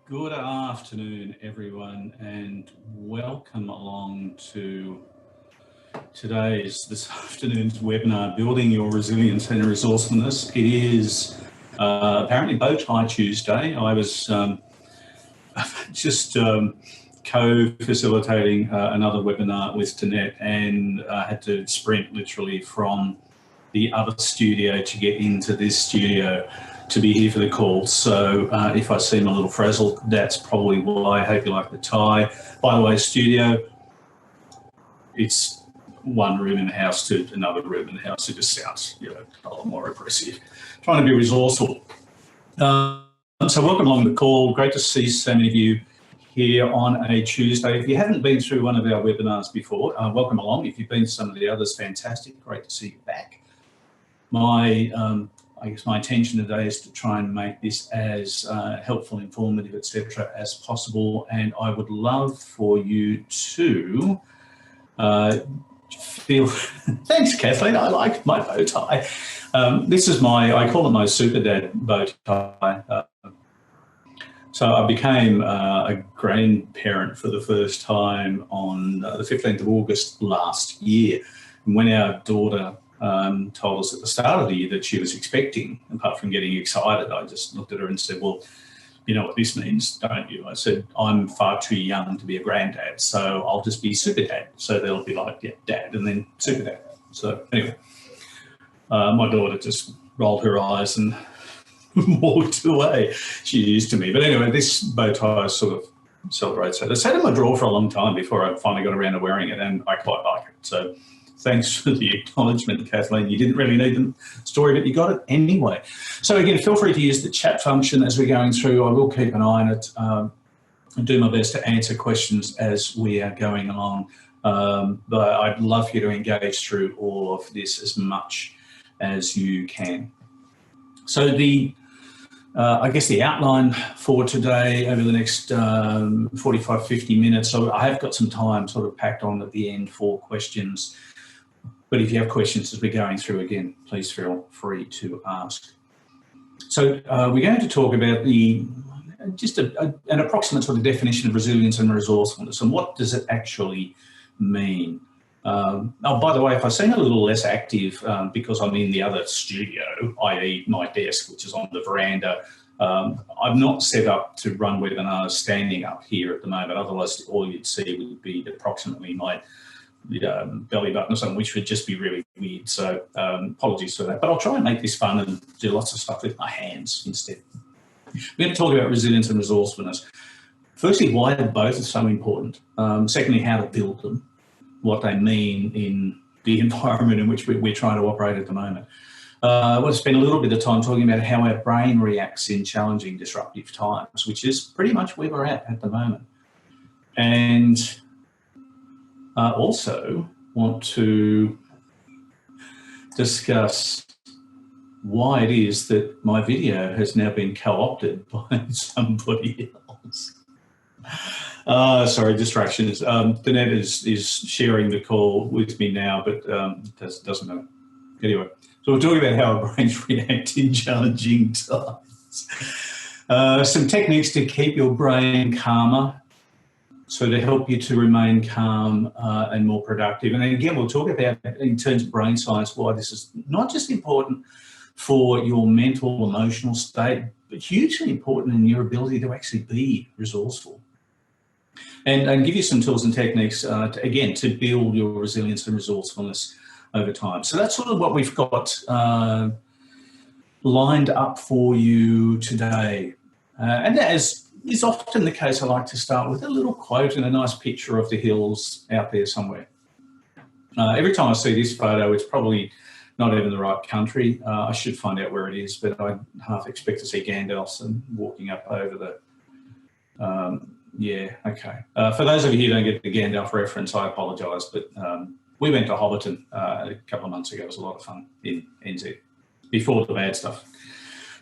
Good afternoon, everyone, and welcome along to this afternoon's webinar, Building Your Resilience and Resourcefulness. It is apparently Bow Tie Tuesday. I was just co-facilitating another webinar with Danette and had to sprint literally from the other studio to get into this studio to be here for the call. So if I seem a little frazzled, that's probably why. I hope you like the tie. By the way, studio, it's one room in the house to another room in the house. It just sounds, a lot more aggressive. Trying to be resourceful. So welcome along the call. Great to see so many of you here on a Tuesday. If you haven't been through one of our webinars before, welcome along. If you've been to some of the others, fantastic. Great to see you back. I guess my intention today is to try and make this as helpful, informative, etc. as possible. And I would love for you to feel, thanks Kathleen, I like my bow tie. This is I call it my super dad bow tie. So I became a grandparent for the first time on the 15th of August last year. And when our daughter told us at the start of the year that she was expecting, apart from getting excited, I just looked at her and said, well, you know what this means, don't you? I said, I'm far too young to be a granddad, so I'll just be super dad. So they'll be like, yeah, dad, and then super dad. So anyway, my daughter just rolled her eyes and walked away. She's used to me. But anyway, this bow tie sort of celebrates that. It's had in my drawer for a long time before I finally got around to wearing it, and I quite like it. So thanks for the acknowledgement, Kathleen. You didn't really need the story, but you got it anyway. So again, feel free to use the chat function as we're going through. I will keep an eye on it and do my best to answer questions as we are going along. But I'd love you to engage through all of this as much as you can. So I guess the outline for today over the next 45, 50 minutes, so I have got some time sort of packed on at the end for questions. But if you have questions as we're going through, again, please feel free to ask. So we're going to talk about an approximate sort of definition of resilience and resourcefulness, and what does it actually mean? Oh, by the way, if I seem a little less active because I'm in the other studio, i.e. my desk, which is on the veranda, I'm not set up to run webinars standing up here at the moment. Otherwise, all you'd see would be approximately my belly button or something, which would just be really weird. So apologies for that. But I'll try and make this fun and do lots of stuff with my hands instead. We're going to talk about resilience and resourcefulness. Firstly, why both are so important. Secondly, how to build them, what they mean in the environment in which we're trying to operate at the moment. I want to spend a little bit of time talking about how our brain reacts in challenging, disruptive times, which is pretty much where we're at the moment. And also want to discuss why it is that my video has now been co-opted by somebody else. Sorry, distractions. Danette is sharing the call with me now, but doesn't matter. Anyway, so we're talking about how our brains react in challenging times. Some techniques to keep your brain calmer, so to help you to remain calm and more productive. And then again, we'll talk about, in terms of brain science, why this is not just important for your mental, emotional state, but hugely important in your ability to actually be resourceful. And give you some tools and techniques, to build your resilience and resourcefulness over time. So that's sort of what we've got lined up for you today. And as is often the case, I like to start with a little quote and a nice picture of the hills out there somewhere. Every time I see this photo, it's probably not even the right country. I should find out where it is, but I half expect to see Gandalf and walking up over the... yeah, okay. For those of you who don't get the Gandalf reference, I apologise, but we went to Hobbiton a couple of months ago. It was a lot of fun in NZ, before the bad stuff.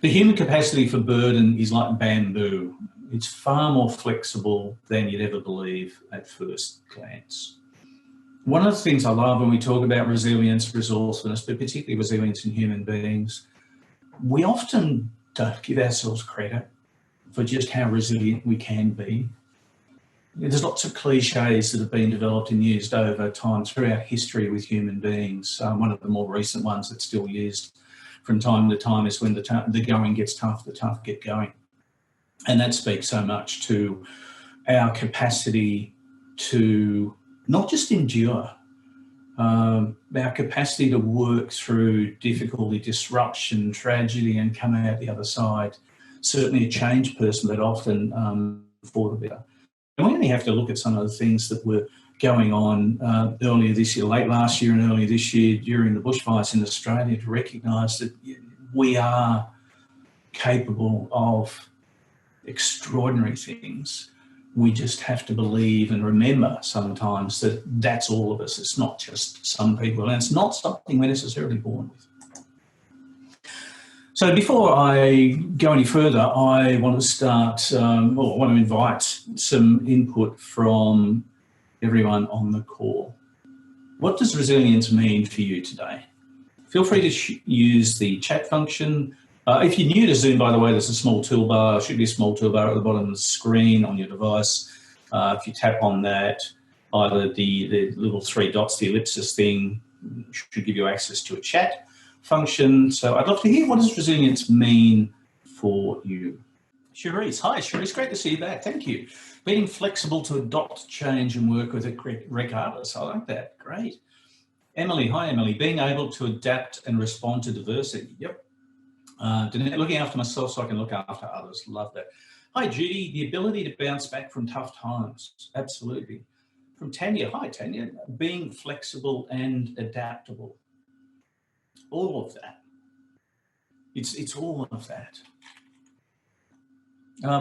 The human capacity for burden is like bamboo. It's far more flexible than you'd ever believe at first glance. One of the things I love when we talk about resilience, resourcefulness, but particularly resilience in human beings, we often don't give ourselves credit for just how resilient we can be. There's lots of cliches that have been developed and used over time throughout history with human beings. One of the more recent ones that's still used from time to time is when the going gets tough, the tough get going. And that speaks so much to our capacity to not just endure, our capacity to work through difficulty, disruption, tragedy, and come out the other side. Certainly a changed person, but often for the better. And we only have to look at some of the things that were going on earlier this year, late last year and earlier this year during the bushfires in Australia to recognise that we are capable of extraordinary things. We just have to believe and remember sometimes that that's all of us. It's not just some people, and it's not something we're necessarily born with. So before I go any further, I want to start, I want to invite some input from everyone on the call. What does resilience mean for you today? Feel free to use the chat function. If you're new to Zoom, by the way, there's a small toolbar, should be a small toolbar at the bottom of the screen on your device. If you tap on that, either the little three dots, the ellipsis thing, should give you access to a chat function. So I'd love to hear, what does resilience mean for you? Cherise, hi Cherise, great to see you back, thank you. Being flexible to adopt change and work with it regardless, I like that, great. Emily, hi Emily, being able to adapt and respond to diversity, yep. Looking after myself so I can look after others, love that. Hi Judy, the ability to bounce back from tough times, absolutely. From Tanya, hi Tanya, being flexible and adaptable. All of that. It's all of that.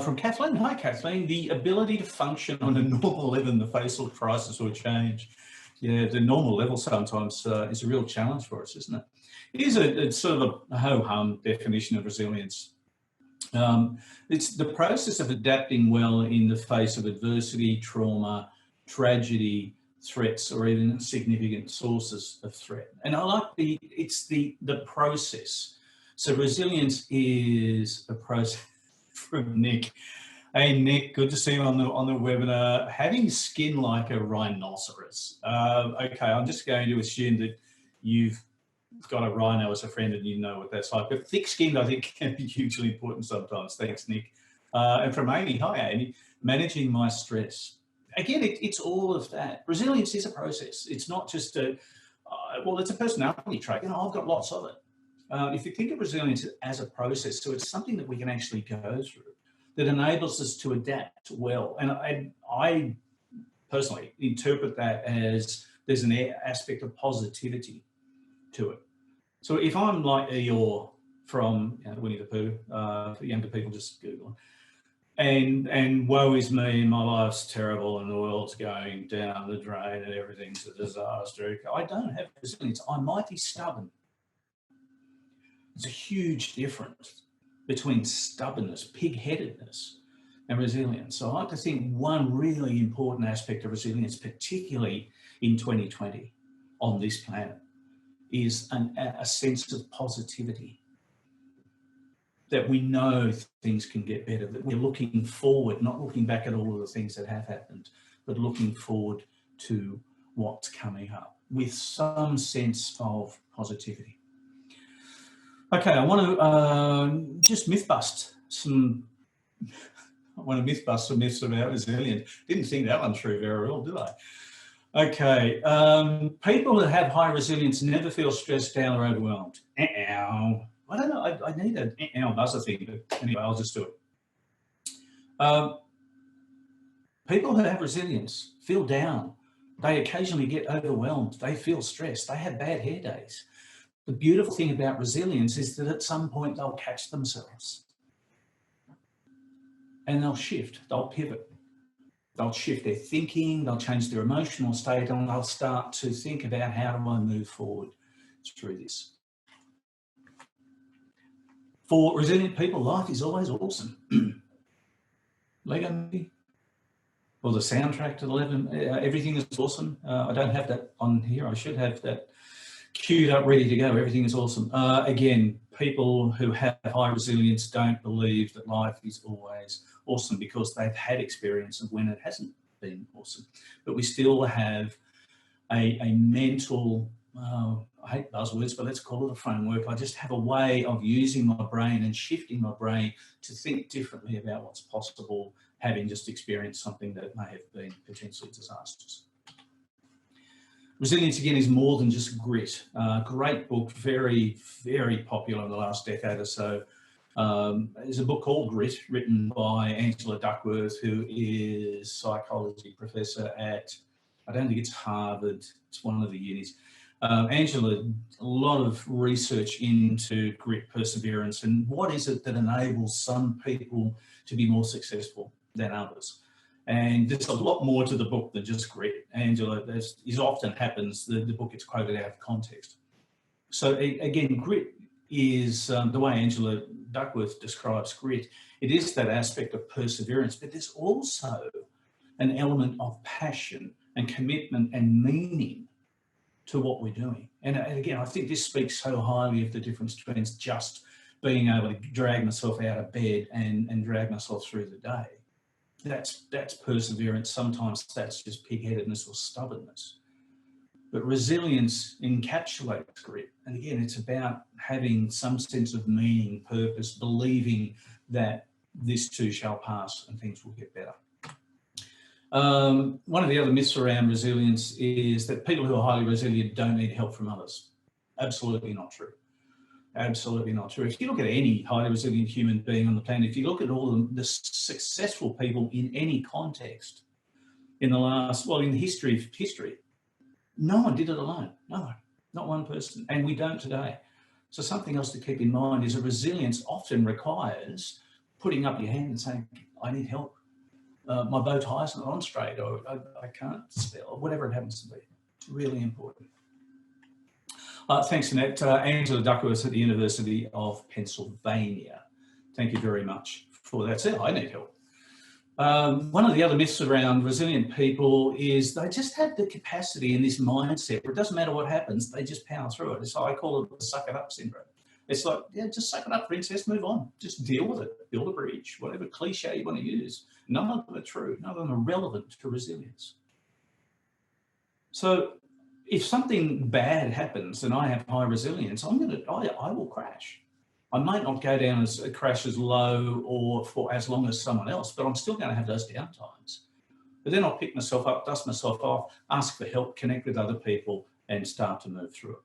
From Kathleen, hi Kathleen, the ability to function on a normal level in the face of crisis or change. Yeah, the normal level sometimes is a real challenge for us, isn't it? It is it's sort of a ho-hum definition of resilience. It's the process of adapting well in the face of adversity, trauma, tragedy, threats, or even significant sources of threat. And I like it's the process. So resilience is a process. From Nick. Hey Nick, good to see you on the webinar. Having skin like a rhinoceros. Okay, I'm just going to assume that you've got a rhino as a friend and you know what that's like. But thick-skinned, I think, can be hugely important sometimes. Thanks, Nick. And from Amy, hi Amy, managing my stress. Again, it's all of that. Resilience is a process. It's not just it's a personality trait. You know, I've got lots of it. If you think of resilience as a process, so it's something that we can actually go through that enables us to adapt well. And I personally interpret that as there's an aspect of positivity to it. So if I'm like Eeyore from Winnie the Pooh, for younger people, just Google it. And woe is me, my life's terrible and the world's going down the drain and everything's a disaster. I don't have resilience. I might be stubborn. There's a huge difference between stubbornness, pig-headedness, and resilience. So I like to think one really important aspect of resilience, particularly in 2020 on this planet, is a sense of positivity. That we know things can get better, that we're looking forward, not looking back at all of the things that have happened, but looking forward to what's coming up with some sense of positivity. Okay, I want to just myth-bust some myths about resilience. Didn't think that one through very well, did I? Okay, people that have high resilience never feel stressed out or overwhelmed. I don't know, I need a buzzer thing, but anyway, I'll just do it. People who have resilience feel down. They occasionally get overwhelmed. They feel stressed. They have bad hair days. The beautiful thing about resilience is that at some point they'll catch themselves and they'll shift, they'll pivot, they'll shift their thinking, they'll change their emotional state, and they'll start to think about how do I move forward through this. For resilient people, life is always awesome. Lego movie, or the soundtrack to everything is awesome. I don't have that on here. I should have that queued up, ready to go. Everything is awesome. Again, people who have high resilience don't believe that life is always awesome because they've had experience of when it hasn't been awesome. But we still have a mental, I hate buzzwords, but let's call it a framework. I just have a way of using my brain and shifting my brain to think differently about what's possible, having just experienced something that may have been potentially disastrous. Resilience, again, is more than just grit. Great book, very, very popular in the last decade or so. There's a book called Grit, written by Angela Duckworth, who is psychology professor at, I don't think it's Harvard, it's one of the unis. Angela, a lot of research into grit, perseverance, and what is it that enables some people to be more successful than others. And there's a lot more to the book than just grit. Angela, as often happens, the book gets quoted out of context. So again, grit is, the way Angela Duckworth describes grit, it is that aspect of perseverance, but there's also an element of passion and commitment and meaning to what we're doing. And again, I think this speaks so highly of the difference between just being able to drag myself out of bed and drag myself through the day. That's perseverance. Sometimes that's just pig-headedness or stubbornness. But resilience encapsulates grit. And again, it's about having some sense of meaning, purpose, believing that this too shall pass and things will get better. One of the other myths around resilience is that people who are highly resilient don't need help from others. Absolutely not true. Absolutely not true. If you look at any highly resilient human being on the planet, if you look at all the successful people in any context in the last, well, in the history of history, no one did it alone. No one, not one person. And we don't today. So something else to keep in mind is that resilience often requires putting up your hand and saying, I need help. My bow tie's not on straight, or I can't spell, or whatever it happens to be. It's really important. Thanks, Annette. Angela Duckworth at the University of Pennsylvania. Thank you very much for that. So I need help. One of the other myths around resilient people is they just have the capacity and this mindset where it doesn't matter what happens, they just power through it. I call it the suck it up syndrome. It's like, yeah, just suck it up, princess, move on. Just deal with it, build a bridge, whatever cliche you want to use. None of them are true, none of them are relevant to resilience. So if something bad happens and I have high resilience, I will crash. I might not go down as crash as low or for as long as someone else, but I'm still going to have those down times. But then I'll pick myself up, dust myself off, ask for help, connect with other people, and start to move through it.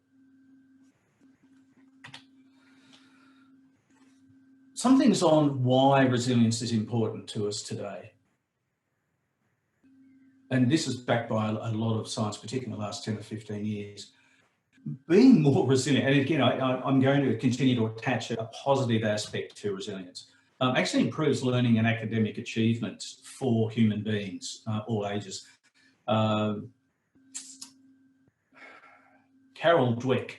Some things on why resilience is important to us today. And this is backed by a lot of science, particularly in the last 10 or 15 years. Being more resilient, and again, I'm going to continue to attach a positive aspect to resilience, actually improves learning and academic achievement for human beings, all ages. Carol Dweck,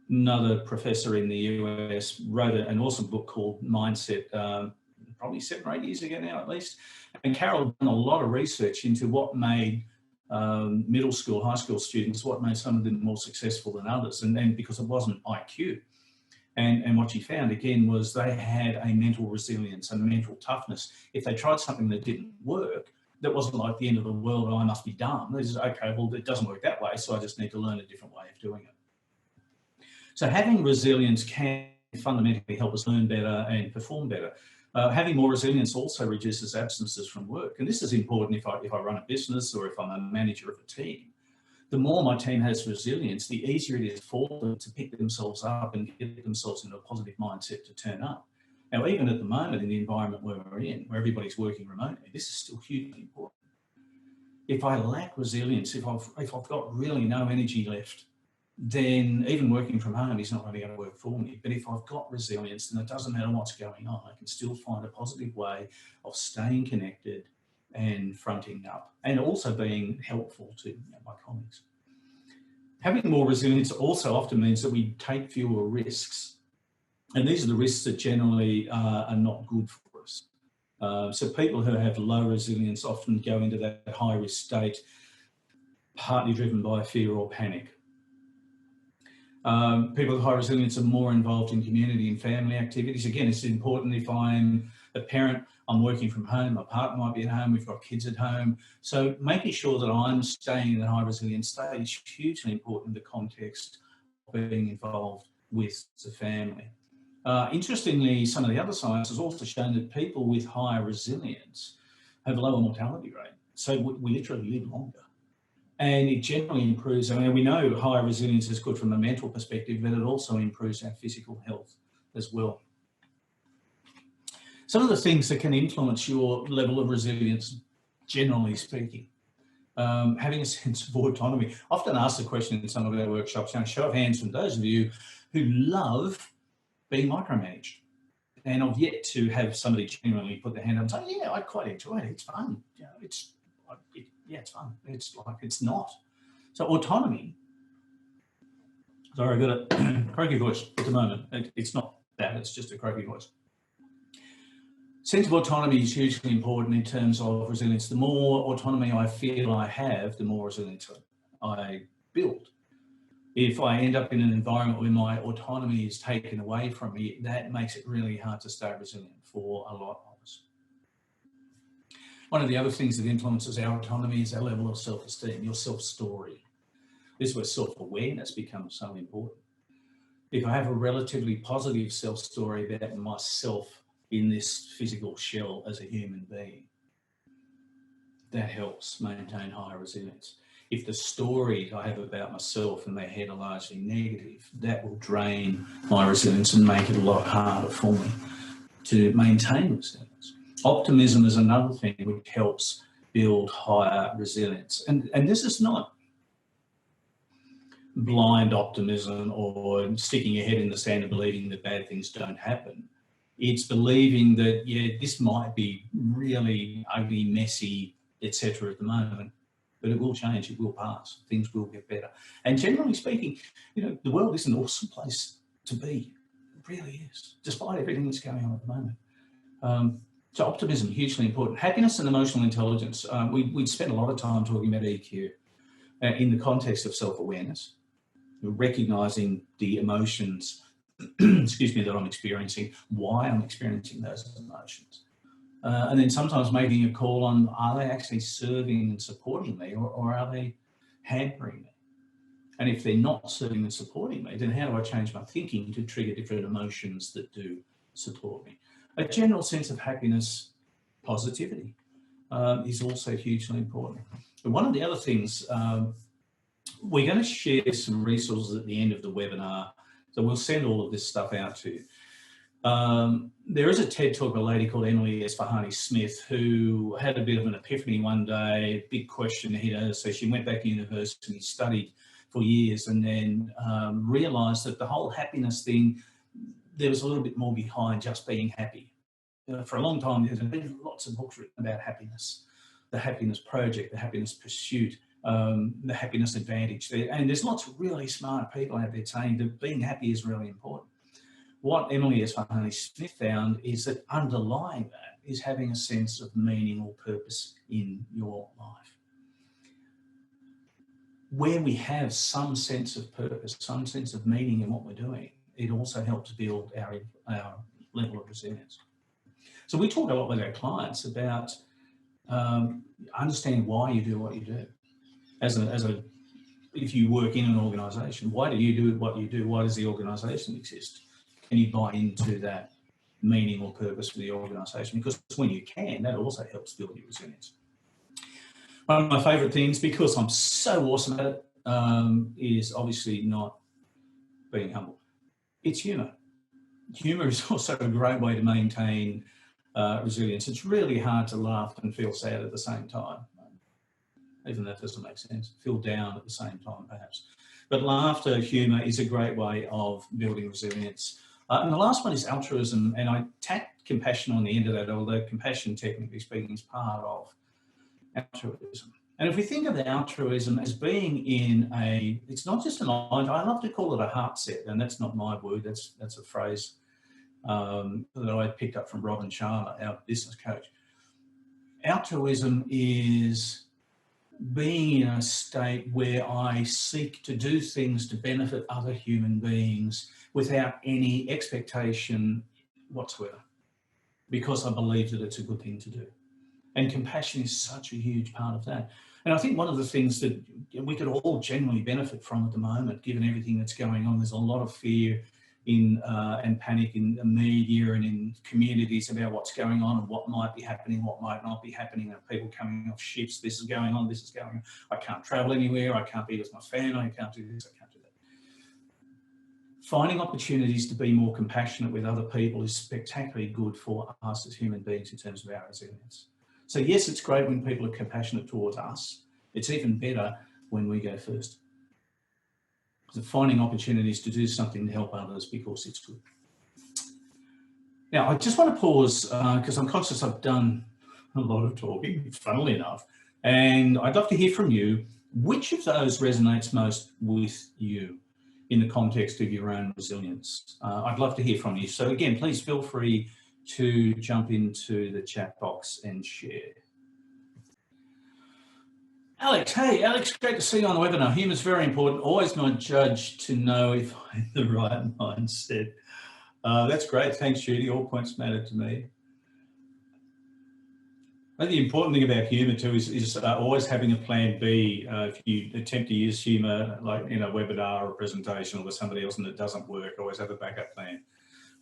another professor in the US, wrote an awesome book called Mindset, probably 7 or 8 years ago now at least. And Carol had done a lot of research into what made middle school, high school students, what made some of them more successful than others, and then because it wasn't IQ. And what she found again was they had a mental resilience and mental toughness. If they tried something that didn't work, that wasn't like the end of the world, I must be dumb. They just, okay, well, it doesn't work that way, so I just need to learn a different way of doing it. So having resilience can fundamentally help us learn better and perform better. Having more resilience also reduces absences from work. And this is important if I run a business or if I'm a manager of a team. The more my team has resilience, the easier it is for them to pick themselves up and get themselves into a positive mindset to turn up. Now, even at the moment in the environment where we're in, where everybody's working remotely, this is still hugely important. If I lack resilience, if I've got really no energy left, then even working from home is not really going to work for me. But if I've got resilience, then it doesn't matter what's going on. I can still find a positive way of staying connected and fronting up, and also being helpful to my colleagues. Having more resilience also often means that we take fewer risks. And these are the risks that generally are not good for us. So people who have low resilience often go into that high risk state, partly driven by fear or panic. People with high resilience are more involved in community and family activities. Again, it's important if I'm a parent, I'm working from home, my partner might be at home, we've got kids at home. So making sure that I'm staying in a high resilience state is hugely important in the context of being involved with the family. Interestingly, some of the other science has also shown that people with higher resilience have a lower mortality rate. So we literally live longer. And it generally improves, I mean, we know higher resilience is good from a mental perspective, but it also improves our physical health as well. Some of the things that can influence your level of resilience, generally speaking, having a sense of autonomy. I often ask the question in some of our workshops, show of hands from those of you who love being micromanaged. And I've yet to have somebody genuinely put their hand up and say, yeah, I quite enjoy it. It's fun. It's fun. It's like, it's not. So autonomy, sorry, I got a croaky voice at the moment. It's not that, it's just a croaky voice. Sense of autonomy is hugely important in terms of resilience. The more autonomy I feel I have, the more resilience I build. If I end up in an environment where my autonomy is taken away from me, that makes it really hard to stay resilient for a lot of us. One of the other things that influences our autonomy is our level of self-esteem, your self-story. This is where self-awareness becomes so important. If I have a relatively positive self-story about myself in this physical shell as a human being, that helps maintain higher resilience. If the stories I have about myself in my head are largely negative, that will drain my resilience and make it a lot harder for me to maintain resilience. Optimism is another thing which helps build higher resilience. And this is not blind optimism or sticking your head in the sand and believing that bad things don't happen. It's believing that, yeah, this might be really ugly, messy, etc. at the moment, but it will change, it will pass, things will get better. And generally speaking, the world is an awesome place to be. It really is, despite everything that's going on at the moment. So optimism, hugely important. Happiness and emotional intelligence. We'd spent a lot of time talking about EQ in the context of self-awareness, recognising the emotions, excuse me, that I'm experiencing, why I'm experiencing those emotions. And then sometimes making a call on, are they actually serving and supporting me, or are they hampering me? And if they're not serving and supporting me, then how do I change my thinking to trigger different emotions that do support me? A general sense of happiness, positivity is also hugely important. But one of the other things, we're going to share some resources at the end of the webinar, so we'll send all of this stuff out to you. There is a TED Talk, a lady called Emily Esfahani-Smith, who had a bit of an epiphany one day, big question hit her, so she went back to university, studied for years, and then realised that the whole happiness thing, there was a little bit more behind just being happy. For a long time, there's been lots of books written about happiness, the happiness project, the happiness pursuit, the happiness advantage. And there's lots of really smart people out there saying that being happy is really important. What Emily Esfahani-Smith found is that underlying that is having a sense of meaning or purpose in your life. Where we have some sense of purpose, some sense of meaning in what we're doing, it also helps build our level of resilience. So we talk a lot with our clients about understanding why you do what you do. If you work in an organisation, why do you do what you do? Why does the organisation exist? Can you buy into that meaning or purpose for the organisation? Because when you can, that also helps build your resilience. One of my favourite things, because I'm so awesome at it, is obviously not being humble. It's humour. Humour is also a great way to maintain resilience. It's really hard to laugh and feel sad at the same time. Even that doesn't make sense. Feel down at the same time, perhaps. But laughter, humour is a great way of building resilience. And the last one is altruism, and I tacked compassion on the end of that, although compassion, technically speaking, is part of altruism. And if we think of altruism as being in it's not just an mind, I love to call it a heart set, and that's not my word, that's a phrase that I picked up from Robin Sharma, our business coach. Altruism is being in a state where I seek to do things to benefit other human beings without any expectation whatsoever, because I believe that it's a good thing to do. And compassion is such a huge part of that. And I think one of the things that we could all genuinely benefit from at the moment, given everything that's going on, there's a lot of fear and panic in the media and in communities about what's going on and what might be happening, what might not be happening, and people coming off ships, this is going on, this is going on, I can't travel anywhere, I can't be with my family, I can't do this, I can't do that. Finding opportunities to be more compassionate with other people is spectacularly good for us as human beings in terms of our resilience. So yes, it's great when people are compassionate towards us. It's even better when we go first. So finding opportunities to do something to help others because it's good. Now, I just want to pause because I'm conscious I've done a lot of talking, funnily enough, and I'd love to hear from you. Which of those resonates most with you in the context of your own resilience? I'd love to hear from you. So again, please feel free to jump into the chat box and share. Alex, hey, Alex, great to see you on the webinar. Humour's very important. Always my judge to know if I'm in the right mindset. That's great. Thanks, Judy. All points matter to me. I think the important thing about humour too is always having a plan B. If you attempt to use humour like in a webinar or a presentation or with somebody else and it doesn't work, always have a backup plan.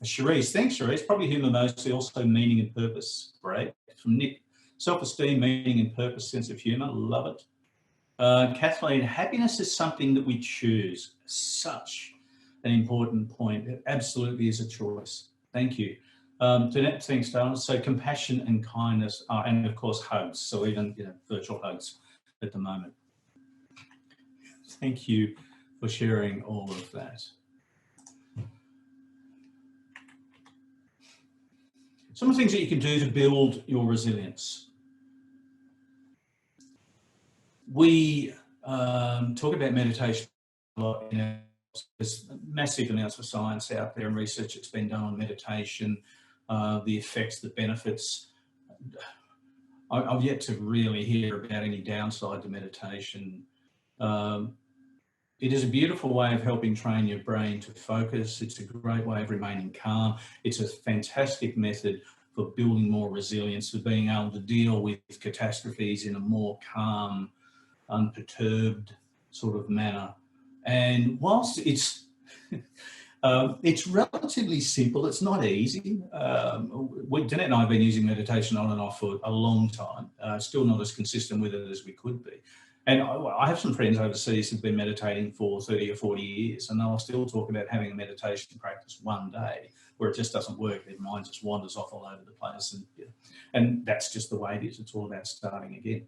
Cherise, thanks, Cherise. Probably humour mostly, also meaning and purpose. Great. From Nick, self-esteem, meaning and purpose, sense of humour. Love it. Kathleen, happiness is something that we choose. Such an important point. It absolutely is a choice. Thank you. Jeanette, thanks, darling. So compassion and kindness, and of course hugs. So even virtual hugs at the moment. Thank you for sharing all of that. Some of the things that you can do to build your resilience. We talk about meditation a lot. There's massive amounts of science out there and research that's been done on meditation, the effects, the benefits. I've yet to really hear about any downside to meditation. It is a beautiful way of helping train your brain to focus. It's a great way of remaining calm. It's a fantastic method for building more resilience, for being able to deal with catastrophes in a more calm, unperturbed sort of manner. And whilst it's relatively simple, it's not easy. Jeanette and I have been using meditation on and off for a long time, still not as consistent with it as we could be. And I have some friends overseas who've been meditating for 30 or 40 years, and they'll still talk about having a meditation practice one day where it just doesn't work. Their mind just wanders off all over the place. And that's just the way it is. It's all about starting again.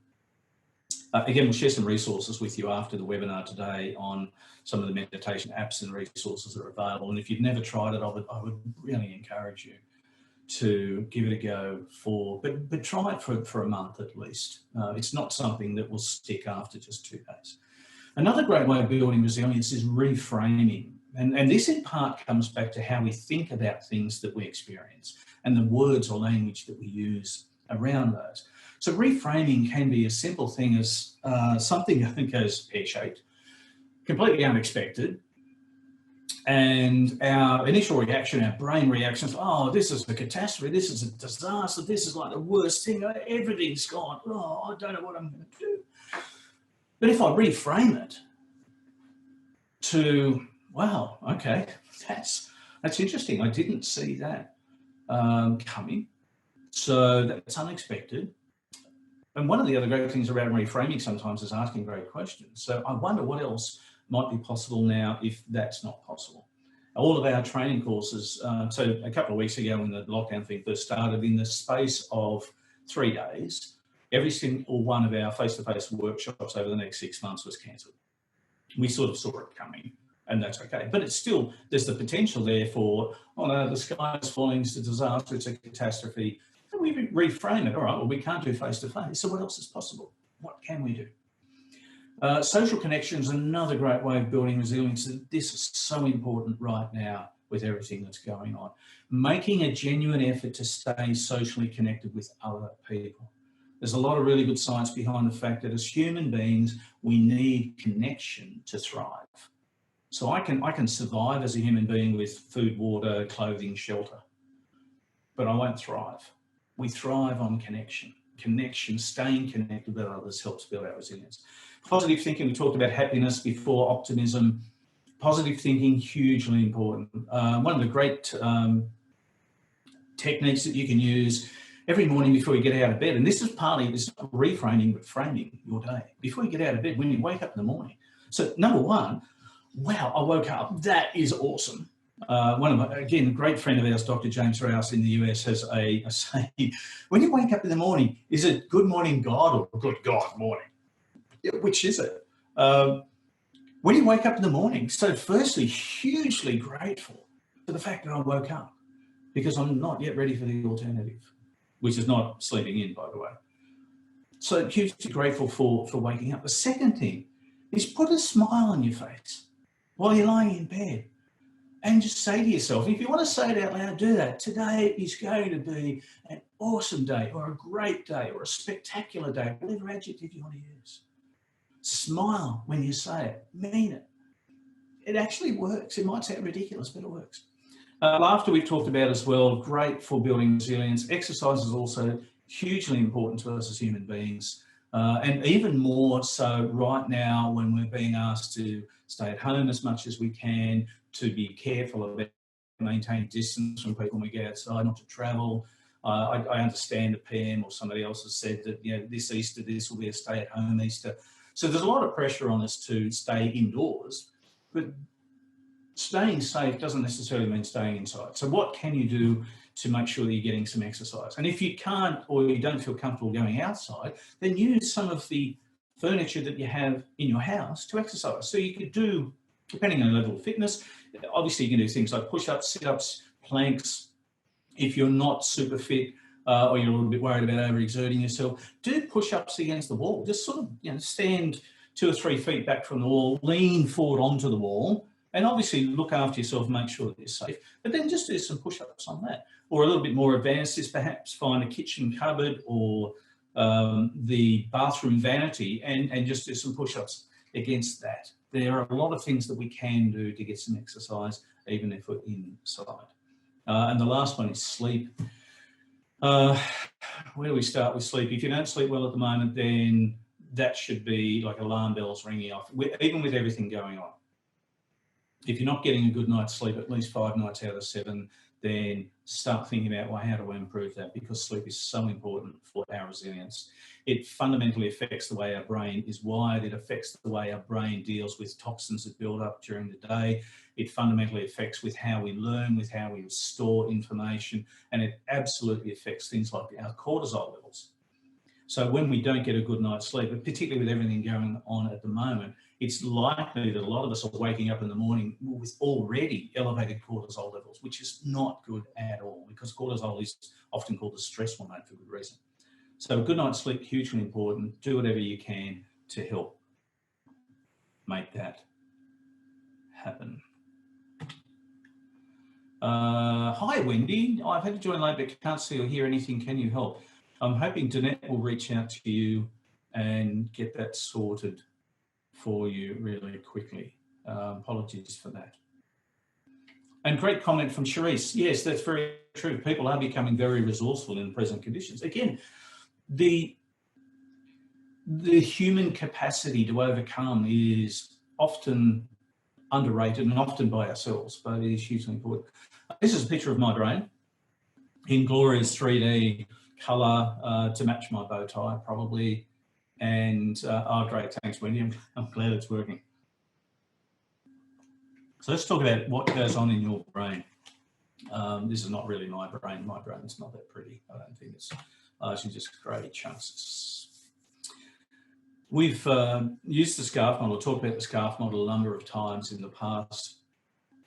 Again, we'll share some resources with you after the webinar today on some of the meditation apps and resources that are available. And if you've never tried it, I would really encourage you to give it a go but try it for a month at least. It's not something that will stick after just 2 days. Another great way of building resilience is reframing. And this in part comes back to how we think about things that we experience and the words or language that we use around those. So reframing can be a simple thing as something I think goes pear-shaped, completely unexpected, and our initial reaction, our brain reaction is, oh, this is a catastrophe, this is a disaster, this is like the worst thing, everything's gone, oh, I don't know what I'm going to do. But if I reframe it to, wow, okay, that's interesting, I didn't see that coming, so that's unexpected. And one of the other great things around reframing sometimes is asking great questions. So I wonder what else might be possible now if that's not possible. All of our training courses, so a couple of weeks ago when the lockdown thing first started, in the space of 3 days, every single one of our face-to-face workshops over the next 6 months was cancelled. We sort of saw it coming, and that's okay. But it's still, there's the potential there for, oh no, the sky is falling, it's a disaster, it's a catastrophe. And we reframe it. All right, well, we can't do face-to-face, so what else is possible? What can we do? Social connection is another great way of building resilience. This is so important right now with everything that's going on. Making a genuine effort to stay socially connected with other people. There's a lot of really good science behind the fact that as human beings, we need connection to thrive. So I can survive as a human being with food, water, clothing, shelter, but I won't thrive. We thrive on connection. Connection, staying connected with others helps build our resilience. Positive thinking, we talked about happiness before, optimism. Positive thinking, hugely important. One of the great techniques that you can use every morning before you get out of bed, and this is partly this reframing but framing your day. Before you get out of bed, when you wake up in the morning. So number one, wow, I woke up. That is awesome. Again, a great friend of ours, Dr. James Rouse in the US, has a saying, when you wake up in the morning, is it good morning, God, or good God morning? Which is it? When you wake up in the morning, so firstly, hugely grateful for the fact that I woke up, because I'm not yet ready for the alternative, which is not sleeping in, by the way. So hugely grateful for waking up. The second thing is put a smile on your face while you're lying in bed and just say to yourself, if you want to say it out loud, do that. Today is going to be an awesome day or a great day or a spectacular day, whatever adjective you want to use. Smile when you say it, mean it. It actually works. It might sound ridiculous, but it works. Laughter we've talked about as well, great for building resilience. Exercise is also hugely important to us as human beings, and even more so right now when we're being asked to stay at home as much as we can, to be careful about maintaining distance from people when we get outside, not to travel. I understand the PM or somebody else has said that, you know, this Easter, this will be a stay-at-home Easter. So there's a lot of pressure on us to stay indoors, but staying safe doesn't necessarily mean staying inside. So what can you do to make sure that you're getting some exercise? And if you can't, or you don't feel comfortable going outside, then use some of the furniture that you have in your house to exercise. So you could do, depending on the level of fitness, obviously you can do things like push-ups, sit-ups, planks. If you're not super fit, or you're a little bit worried about overexerting yourself, do push-ups against the wall. Just sort of, you know, stand 2 or 3 feet back from the wall, lean forward onto the wall, and obviously look after yourself, make sure that you're safe. But then just do some push-ups on that. Or a little bit more advanced is perhaps find a kitchen cupboard or the bathroom vanity and just do some push-ups against that. There are a lot of things that we can do to get some exercise, even if we're inside. And the last one is sleep. Where do we start with sleep? If you don't sleep well at the moment, then that should be like alarm bells ringing off, even with everything going on. If you're not getting a good night's sleep, at least 5 nights out of 7, then start thinking about, well, how do I improve that? Because sleep is so important for our resilience. It fundamentally affects the way our brain is wired. It affects the way our brain deals with toxins that build up during the day. It fundamentally affects with how we learn, with how we store information, and it absolutely affects things like our cortisol levels. So when we don't get a good night's sleep, particularly with everything going on at the moment, it's likely that a lot of us are waking up in the morning with already elevated cortisol levels, which is not good at all, because cortisol is often called the stress hormone for good reason. So a good night's sleep, hugely important. Do whatever you can to help make that happen. Hi, Wendy. I've had to join late, but can't see or hear anything. Can you help? I'm hoping Danette will reach out to you and get that sorted for you really quickly. Apologies for that. And great comment from Charisse. Yes, that's very true. People are becoming very resourceful in present conditions. Again, the human capacity to overcome is often underrated and often by ourselves, but it is hugely important. This is a picture of my brain in glorious 3D colour to match my bow tie, probably. And, oh, great, thanks, Wendy. I'm glad it's working. So let's talk about what goes on in your brain. This is not really my brain. My brain's not that pretty. I don't think it's largely just grey chunks. We've used the SCARF model, talked about the SCARF model a number of times in the past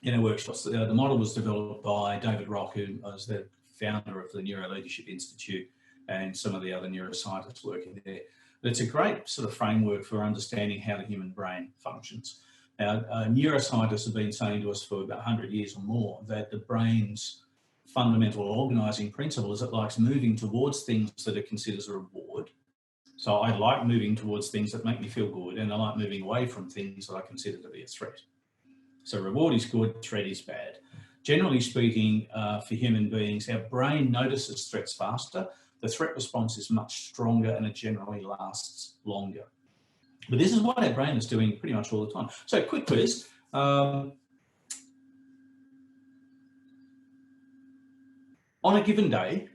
in our workshops. The model was developed by David Rock, who was the founder of the Neuro Leadership Institute, and some of the other neuroscientists working there. But it's a great sort of framework for understanding how the human brain functions. Now, neuroscientists have been saying to us for about 100 years or more that the brain's fundamental organising principle is it likes moving towards things that it considers a reward So I like moving towards things that make me feel good, and I like moving away from things that I consider to be a threat. So reward is good, threat is bad. Generally speaking, for human beings, our brain notices threats faster. The threat response is much stronger and it generally lasts longer. But this is what our brain is doing pretty much all the time. So quick quiz. On a given day,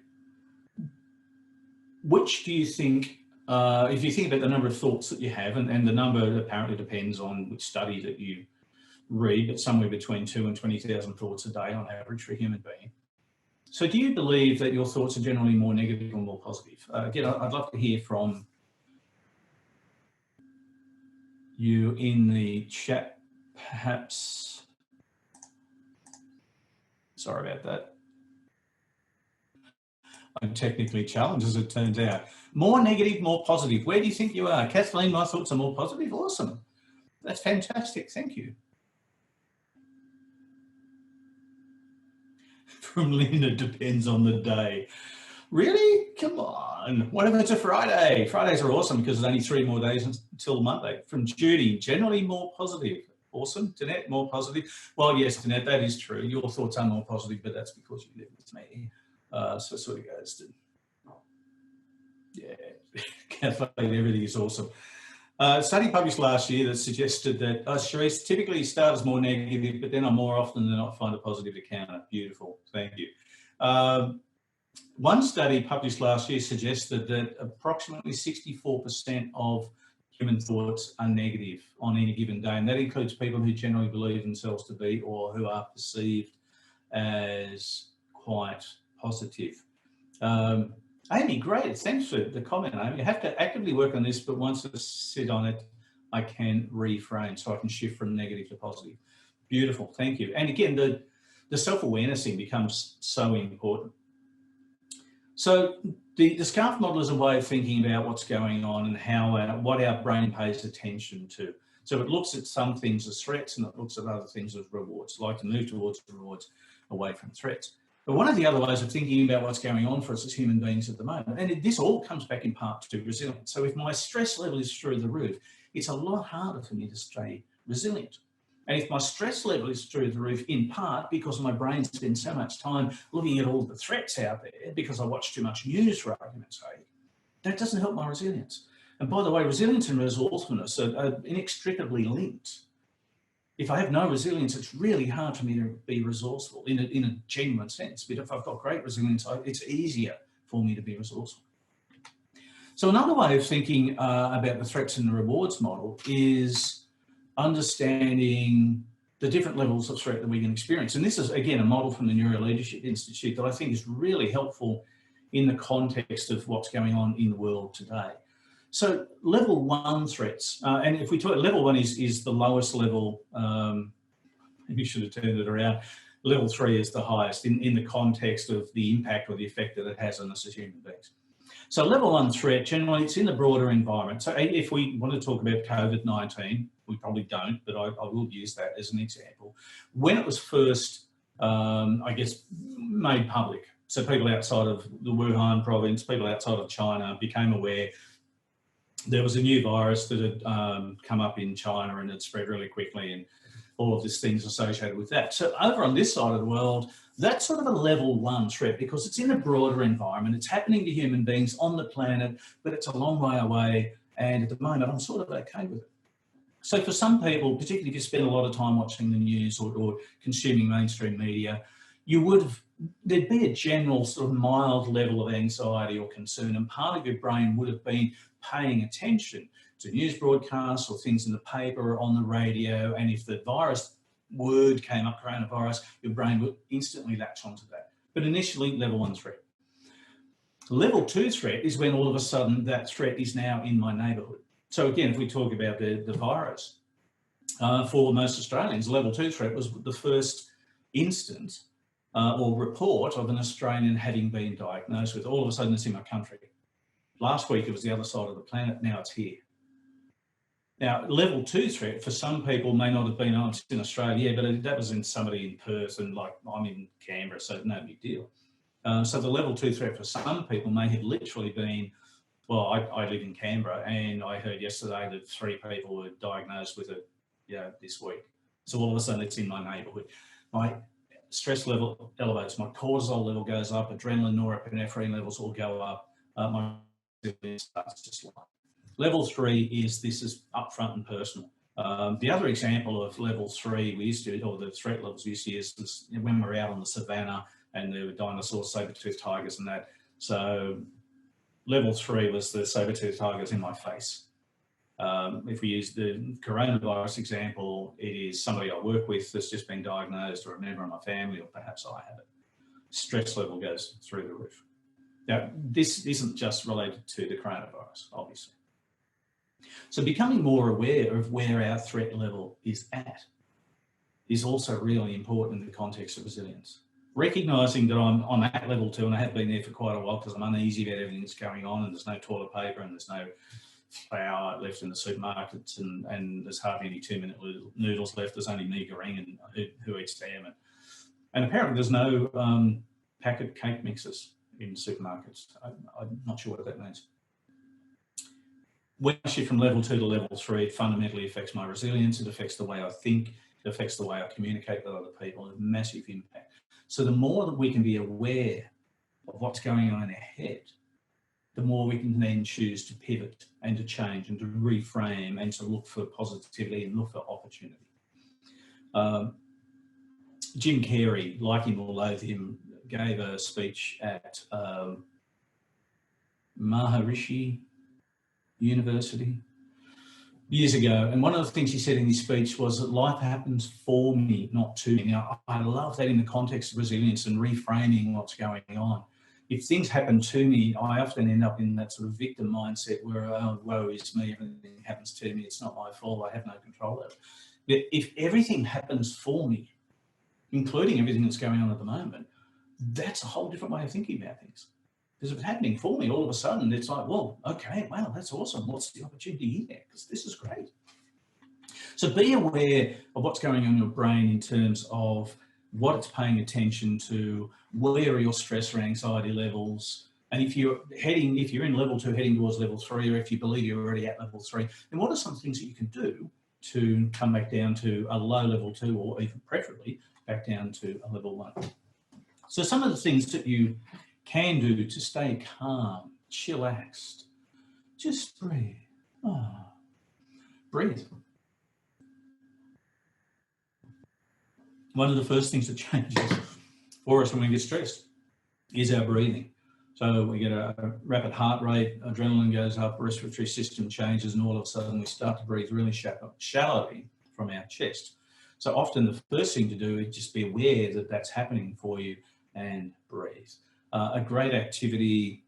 which do you think, if you think about the number of thoughts that you have, and the number apparently depends on which study that you read, but somewhere between 2,000 and 20,000 thoughts a day on average for a human being. So do you believe that your thoughts are generally more negative or more positive? Again, I'd love to hear from you in the chat, perhaps. Sorry about that. I'm technically challenged, as it turns out. More negative, more positive. Where do you think you are? Kathleen, my thoughts are more positive. Awesome. That's fantastic. Thank you. From Linda, depends on the day. Really? Come on. What if it's a Friday? Fridays are awesome because there's only 3 more days until Monday. From Judy, generally more positive. Awesome. Danette, more positive. Well, yes, Danette, that is true. Your thoughts are more positive, but that's because you live with me. So it sort of goes to, yeah, Kathleen, everything is awesome. Study published last year that suggested that, Charisse, typically start as more negative, but then I more often than not find a positive to counter. Beautiful, thank you. One study published last year suggested that approximately 64% of human thoughts are negative on any given day, and that includes people who generally believe themselves to be or who are perceived as quite positive. Amy, great. Thanks for the comment, Amy. I have to actively work on this, but once I sit on it, I can reframe so I can shift from negative to positive. Beautiful. Thank you. And again, the self-awareness thing becomes so important. So the SCARF model is a way of thinking about what's going on and how what our brain pays attention to. So it looks at some things as threats and it looks at other things as rewards, like to move towards rewards away from threats. But one of the other ways of thinking about what's going on for us as human beings at the moment, and this all comes back in part to resilience. So if my stress level is through the roof, it's a lot harder for me to stay resilient. And if my stress level is through the roof, in part because my brain spends so much time looking at all the threats out there because I watch too much news, for argument's sake, that doesn't help my resilience. And by the way, resilience and resourcefulness are inextricably linked. If I have no resilience, it's really hard for me to be resourceful in a genuine sense. But if I've got great resilience, it's easier for me to be resourceful. So another way of thinking about the threats and the rewards model is understanding the different levels of threat that we can experience. And this is, again, a model from the Neuro Leadership Institute that I think is really helpful in the context of what's going on in the world today. So level 1 threats, and if we talk, level 1 is the lowest level, maybe you should have turned it around. Level 3 is the highest in the context of the impact or the effect that it has on us as human beings. So level 1 threat, generally it's in the broader environment. So if we want to talk about COVID-19, we probably don't, but I will use that as an example. When it was first, I guess, made public, so people outside of the Wuhan province, people outside of China became aware there was a new virus that had come up in China and had spread really quickly, and all of these things associated with that. So over on this side of the world, that's sort of a level 1 threat because it's in a broader environment. It's happening to human beings on the planet, but it's a long way away. And at the moment, I'm sort of okay with it. So for some people, particularly if you spend a lot of time watching the news or consuming mainstream media, there'd be a general sort of mild level of anxiety or concern, and part of your brain would have been paying attention to news broadcasts or things in the paper or on the radio, and if the virus word came up, coronavirus, your brain would instantly latch onto that. But initially, level 1 threat. Level 2 threat is when all of a sudden that threat is now in my neighbourhood. So again, if we talk about the virus, for most Australians, level 2 threat was the first instance or report of an Australian having been diagnosed with. All of a sudden it's in my country. Last week it was the other side of the planet, now it's here. Now, level 2 threat for some people may not have been, oh, it's in Australia, but that was in somebody in Perth, and like I'm in Canberra, so no big deal. So the level 2 threat for some people may have literally been Well, I live in Canberra, and I heard yesterday that 3 people were diagnosed with it, this week. So all of a sudden it's in my neighbourhood. My stress level elevates, my cortisol level goes up, adrenaline, norepinephrine levels all go up. My resilience starts to slide. Level 3 is, this is upfront and personal. The other example of level 3 we used to, or the threat levels we used to use, is when we were out on the savannah and there were dinosaurs, saber-toothed tigers and that. So level 3 was the saber-toothed tigers in my face. If we use the coronavirus example, it is somebody I work with that's just been diagnosed, or a member of my family, or perhaps I have it. Stress level goes through the roof. Now, this isn't just related to the coronavirus, obviously. So becoming more aware of where our threat level is at is also really important in the context of resilience. Recognising that I'm at level 2, and I have been there for quite a while because I'm uneasy about everything that's going on, and there's no toilet paper and there's no flour left in the supermarkets, and there's hardly any 2-minute noodles left. There's only me goreng and who eats them. And apparently there's no packet cake mixes in supermarkets. I'm not sure what that means. When I shift from level 2 to level 3, it fundamentally affects my resilience. It affects the way I think. It affects the way I communicate with other people. A massive impact. So the more that we can be aware of what's going on in our head, the more we can then choose to pivot and to change and to reframe and to look for positivity and look for opportunity. Jim Carrey, like him or loathe him, gave a speech at Maharishi University years ago, and one of the things he said in his speech was that life happens for me, not to me. Now, I love that in the context of resilience and reframing what's going on. If things happen to me, I often end up in that sort of victim mindset where, oh, woe is me, everything happens to me, it's not my fault, I have no control over it. But if everything happens for me, including everything that's going on at the moment, that's a whole different way of thinking about things. Because if it's happening for me, all of a sudden it's like, well, okay, wow, that's awesome. What's the opportunity here? Because this is great. So be aware of what's going on in your brain in terms of what it's paying attention to, where are your stress or anxiety levels, and if you're in level 2 heading towards level 3, or if you believe you're already at level 3, then what are some things that you can do to come back down to a low level 2, or even preferably back down to a level 1. So some of the things that you can do to stay calm, chillaxed, just breathe. Breathe. One of the first things that changes for us when we get stressed is our breathing. So we get a rapid heart rate, adrenaline goes up, respiratory system changes, and all of a sudden we start to breathe really shallowly from our chest. So often the first thing to do is just be aware that that's happening for you and breathe. A great activity,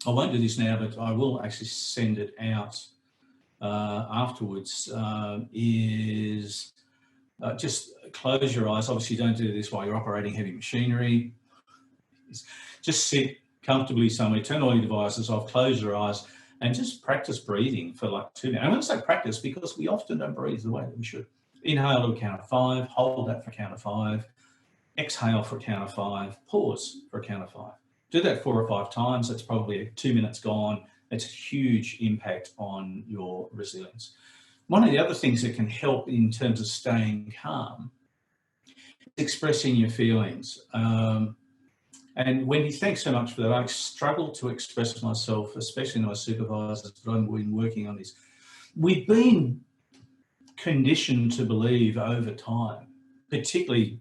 I won't do this now, but I will actually send it out afterwards, is just close your eyes. Obviously don't do this while you're operating heavy machinery. Just sit comfortably somewhere, turn all your devices off, close your eyes, and just practice breathing for like 2 minutes. I want to say practice because we often don't breathe the way that we should. Inhale to a count of 5, hold that for a count of 5, exhale for a count of 5, pause for a count of 5. Do that 4 or 5 times. That's probably 2 minutes gone. It's a huge impact on your resilience. One of the other things that can help in terms of staying calm is expressing your feelings. And Wendy, thanks so much for that. I struggle to express myself, especially to my supervisors, but I've been working on this. We've been conditioned to believe over time, particularly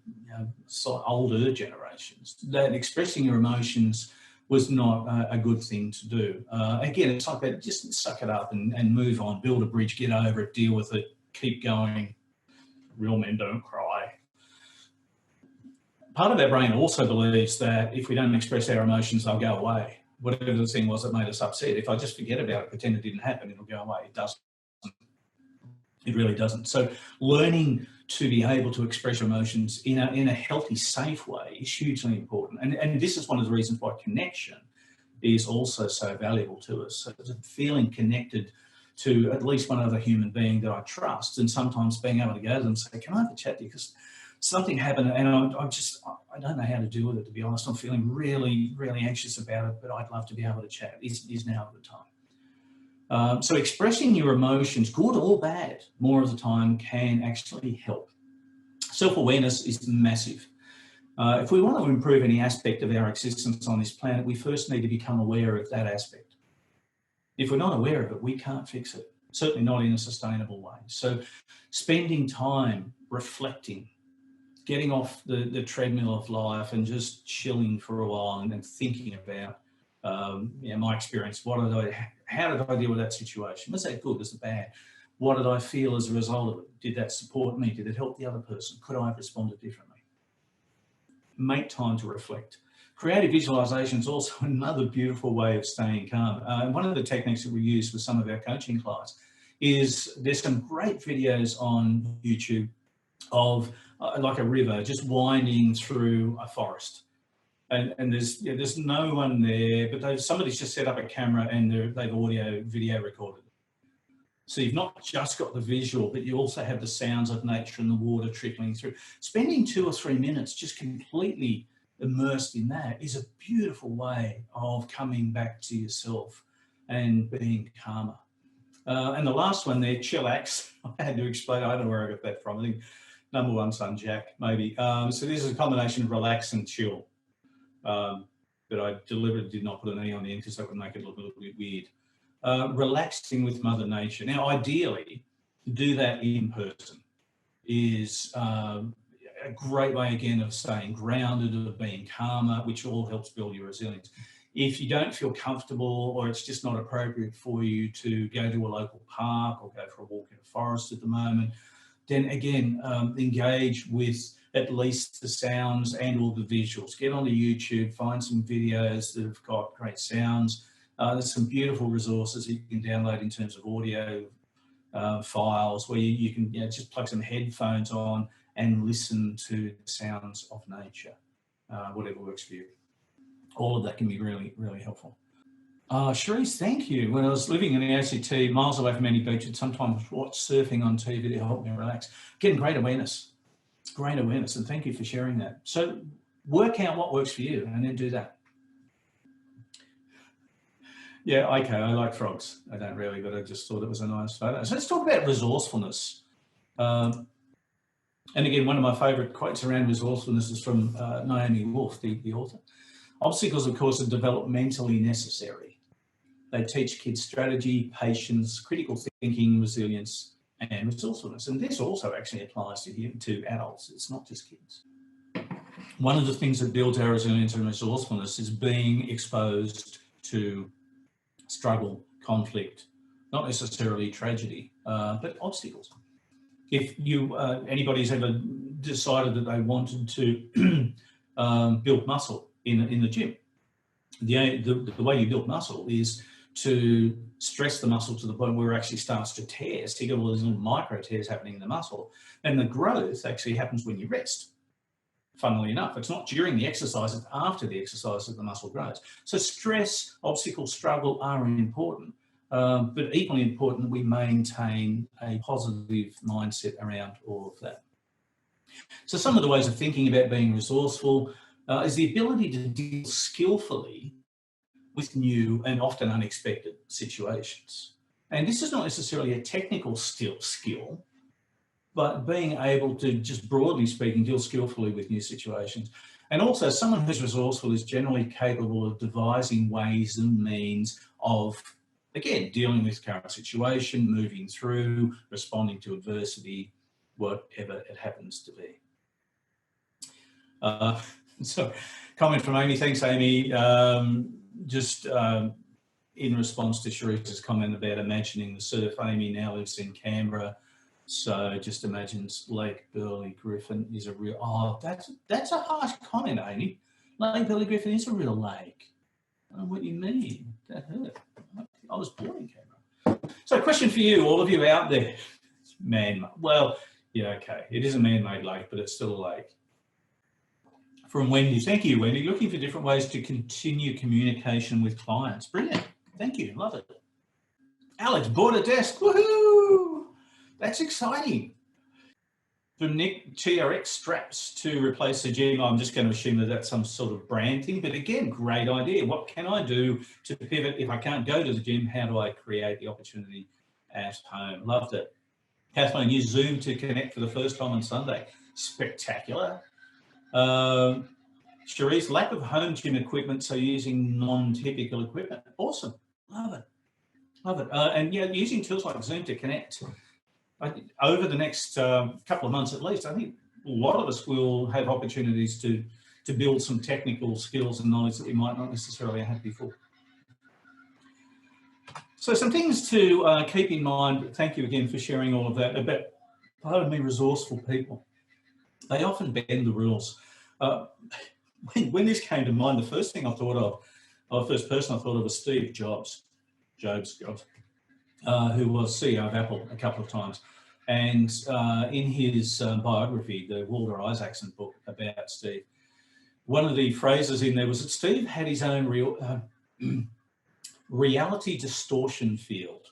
older generations, that expressing your emotions was not a good thing to do. Again, it's like that, just suck it up and move on, build a bridge, get over it, deal with it, keep going. Real men don't cry. Part of our brain also believes that if we don't express our emotions, they'll go away. Whatever the thing was that made us upset, if I just forget about it, pretend it didn't happen, it'll go away. It doesn't. It really doesn't. So learning to be able to express your emotions in a healthy, safe way is hugely important. And this is one of the reasons why connection is also so valuable to us. So feeling connected to at least one other human being that I trust, and sometimes being able to go to them and say, can I have a chat to you? Because something happened and I don't know how to deal with it, to be honest. I'm feeling really, really anxious about it, but I'd love to be able to chat. Is now the time. So expressing your emotions, good or bad, more of the time can actually help. Self-awareness is massive. If we want to improve any aspect of our existence on this planet, we first need to become aware of that aspect. If we're not aware of it, we can't fix it, certainly not in a sustainable way. So spending time reflecting, getting off the treadmill of life and just chilling for a while and then thinking about my experience. How did I deal with that situation? Was that good? Was it bad? What did I feel as a result of it? Did that support me? Did it help the other person? Could I have responded differently? Make time to reflect. Creative visualization is also another beautiful way of staying calm. One of the techniques that we use with some of our coaching clients is there's some great videos on YouTube of like a river just winding through a forest. And there's no one there, but somebody's just set up a camera and they've video recorded it. So you've not just got the visual, but you also have the sounds of nature and the water trickling through. Spending 2 or 3 minutes just completely immersed in that is a beautiful way of coming back to yourself and being calmer. And the last one there, chillax. I had to explain, I don't know where I got that from. I think number one son, Jack, maybe. So this is a combination of relax and chill. But I deliberately did not put an E on the end because that would make it look a little bit weird. Relaxing with Mother Nature. Now, ideally, to do that in person is a great way, again, of staying grounded, of being calmer, which all helps build your resilience. If you don't feel comfortable or it's just not appropriate for you to go to a local park or go for a walk in a forest at the moment, then again, engage with at least the sounds and all the visuals. Get onto YouTube, find some videos that have got great sounds. There's some beautiful resources that you can download in terms of audio files where you can just plug some headphones on and listen to the sounds of nature, whatever works for you. All of that can be really, really helpful. Cherise, thank you. When I was living in the ACT, miles away from any beach, I'd sometimes watch surfing on TV to help me relax. Getting great awareness, and thank you for sharing that. So work out what works for you and then do that. Yeah, okay, I like frogs. I don't really, but I just thought it was a nice photo. So let's talk about resourcefulness. And again, one of my favourite quotes around resourcefulness is from Naomi Wolf, the author. Obstacles, of course, are developmentally necessary. They teach kids strategy, patience, critical thinking, resilience, and resourcefulness. And this also actually applies to adults. It's not just kids. One of the things that builds our resilience and resourcefulness is being exposed to struggle, conflict, not necessarily tragedy, but obstacles. If anybody's ever decided that they wanted to build muscle in the gym, the way you build muscle is to stress the muscle to the point where it actually starts to tear. So you got all these little micro tears happening in the muscle, and the growth actually happens when you rest. Funnily enough, it's not during the exercise, it's after the exercise that the muscle grows. So stress, obstacle, struggle are important, but equally important that we maintain a positive mindset around all of that. So some of the ways of thinking about being resourceful is the ability to deal skillfully with new and often unexpected situations. And this is not necessarily a technical skill, but being able to, just broadly speaking, deal skillfully with new situations. And also, someone who's resourceful is generally capable of devising ways and means of, again, dealing with current situation, moving through, responding to adversity, whatever it happens to be. So, comment from Amy. Thanks, Amy. In response to Sharice's comment about imagining the surf, Amy now lives in Canberra. So just imagines Lake Burley Griffin is a real, that's a harsh comment, Amy. Lake Burley Griffin is a real lake. I don't know what you mean. That hurt. I was born in Canberra. So question for you, all of you out there. Well, yeah, okay. It is a man-made lake, but it's still a lake. From Wendy. Thank you, Wendy. Looking for different ways to continue communication with clients. Brilliant. Thank you. Love it. Alex, bought a desk. Woohoo! That's exciting. From Nick, TRX straps to replace the gym. I'm just going to assume that that's some sort of brand thing. But again, great idea. What can I do to pivot if I can't go to the gym? How do I create the opportunity at home? Loved it. Kathleen used Zoom to connect for the first time on Sunday. Spectacular. Cherise, lack of home gym equipment, so using non-typical equipment. Awesome. Love it. Love it. And yeah, using tools like Zoom to connect. Over the next couple of months at least, I think a lot of us will have opportunities to build some technical skills and knowledge that we might not necessarily have before. So some things to keep in mind. Thank you again for sharing all of that about, pardon me, resourceful people. They often bend the rules. When this came to mind, the first thing I thought of, or the first person I thought of was Steve Jobs, who was CEO of Apple a couple of times. And in his biography, the Walter Isaacson book about Steve, one of the phrases in there was that Steve had his own reality distortion field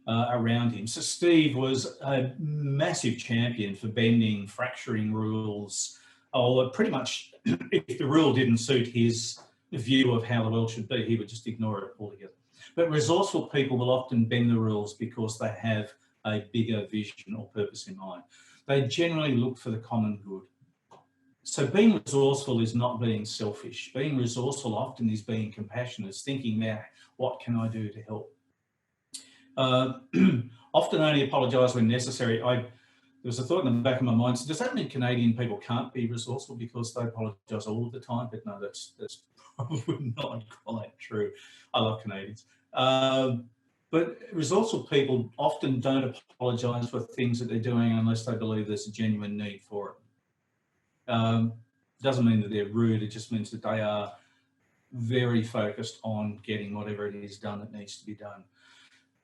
around him. So Steve was a massive champion for bending, fracturing rules, or pretty much if the rule didn't suit his view of how the world should be, he would just ignore it altogether. But resourceful people will often bend the rules because they have a bigger vision or purpose in mind. They generally look for the common good. So being resourceful is not being selfish. Being resourceful often is being compassionate, it's thinking about what can I do to help. Often only apologise when necessary. There was a thought in the back of my mind, so does that mean Canadian people can't be resourceful because they apologise all of the time? But no, that's probably not quite true. I love Canadians. But resourceful people often don't apologise for things that they're doing unless they believe there's a genuine need for it. Doesn't mean that they're rude, it just means that they are very focused on getting whatever it is done that needs to be done.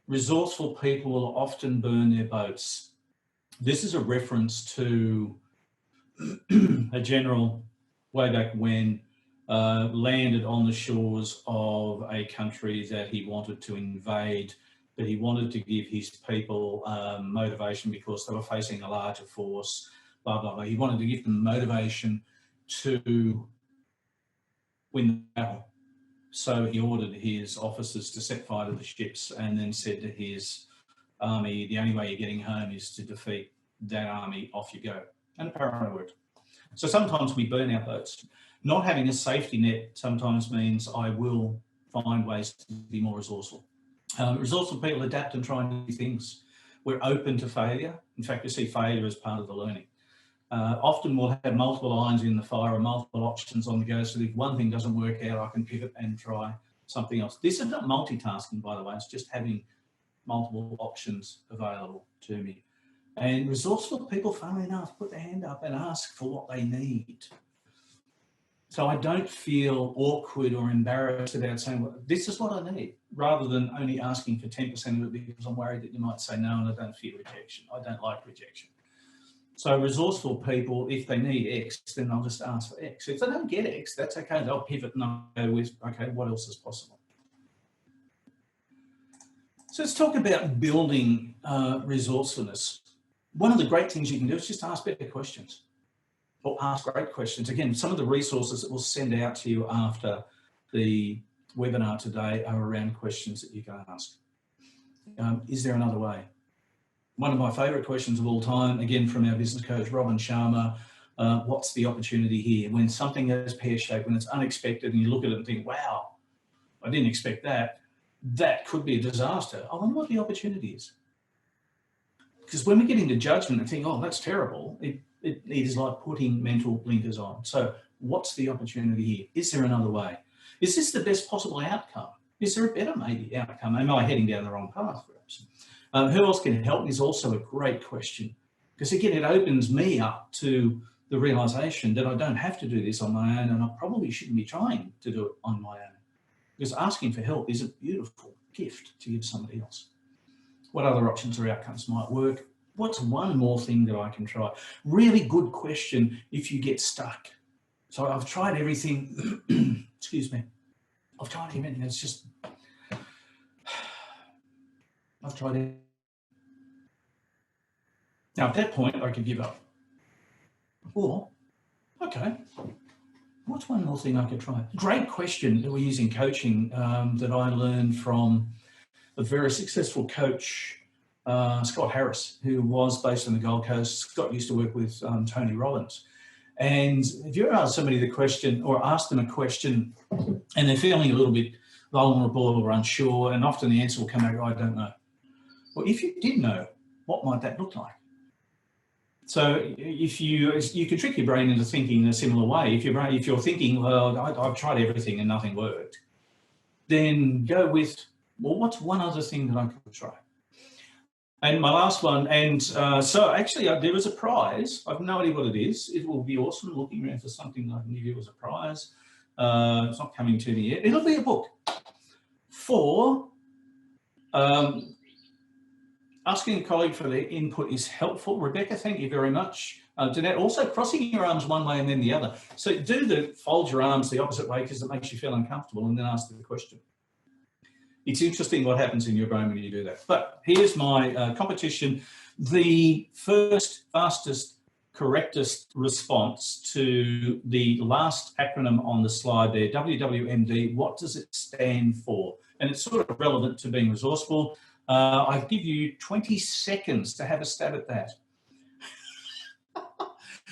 Resourceful people will often burn their boats. This is a reference to a general way back when landed on the shores of a country that he wanted to invade, but he wanted to give his people motivation because they were facing a larger force, blah, blah, blah. He wanted to give them motivation to win the battle. So he ordered his officers to set fire to the ships and then said to his army, the only way you're getting home is to defeat that army, off you go. And apparently it worked. So sometimes we burn our boats. Not having a safety net sometimes means I will find ways to be more resourceful. Resourceful people adapt and try new things. We're open to failure. In fact, we see failure as part of the learning. Often we'll have multiple irons in the fire or multiple options on the go, so if one thing doesn't work out, I can pivot and try something else. This is not multitasking, by the way. It's just having multiple options available to me. And resourceful people, funnily enough, put their hand up and ask for what they need. So I don't feel awkward or embarrassed about saying, well, this is what I need, rather than only asking for 10% of it because I'm worried that you might say no and I don't fear rejection. I don't like rejection. So resourceful people, if they need X, then I'll just ask for X. If they don't get X, that's okay. They'll pivot and I'll go with, okay, what else is possible? So let's talk about building resourcefulness. One of the great things you can do is just ask better questions or ask great questions. Again, some of the resources that we'll send out to you after the webinar today are around questions that you can ask. Is there another way? One of my favourite questions of all time, again from our business coach, Robin Sharma, what's the opportunity here? When something is pear-shaped, when it's unexpected and you look at it and think, wow, I didn't expect that, that could be a disaster. I wonder what the opportunity is. Because when we get into judgment and think, oh, that's terrible, it is like putting mental blinkers on. So what's the opportunity here? Is there another way? Is this the best possible outcome? Is there a better maybe outcome? Am I heading down the wrong path, perhaps? Who else can help is also a great question, because again, it opens me up to the realisation that I don't have to do this on my own, and I probably shouldn't be trying to do it on my own, because asking for help is a beautiful gift to give somebody else. What other options or outcomes might work? What's one more thing that I can try? Really good question if you get stuck. So I've tried everything, excuse me, I've tried everything, it's just, I've tried it. Now, at that point, I could give up. Or, okay, what's one more thing I could try? Great question that we use in coaching that I learned from a very successful coach, Scott Harris, who was based on the Gold Coast. Scott used to work with Tony Robbins. And if you ever ask somebody the question or ask them a question and they're feeling a little bit vulnerable or unsure, and often the answer will come back, I don't know. Well, if you did know, what might that look like? So if you can trick your brain into thinking in a similar way. If you're thinking, well, I've tried everything and nothing worked, then go with, well, what's one other thing that I could try? And my last one, and so actually there was a prize. I have no idea what it is. It will be awesome looking around for something I can give you as a prize. It's not coming to me yet. It'll be a book for asking a colleague for their input is helpful. Rebecca, thank you very much. Danette, also crossing your arms one way and then the other. So fold your arms the opposite way because it makes you feel uncomfortable, and then ask the question. It's interesting what happens in your brain when you do that. But here's my competition. The first, fastest, correctest response to the last acronym on the slide there, WWMD, what does it stand for? And it's sort of relevant to being resourceful. I give you 20 seconds to have a stab at that.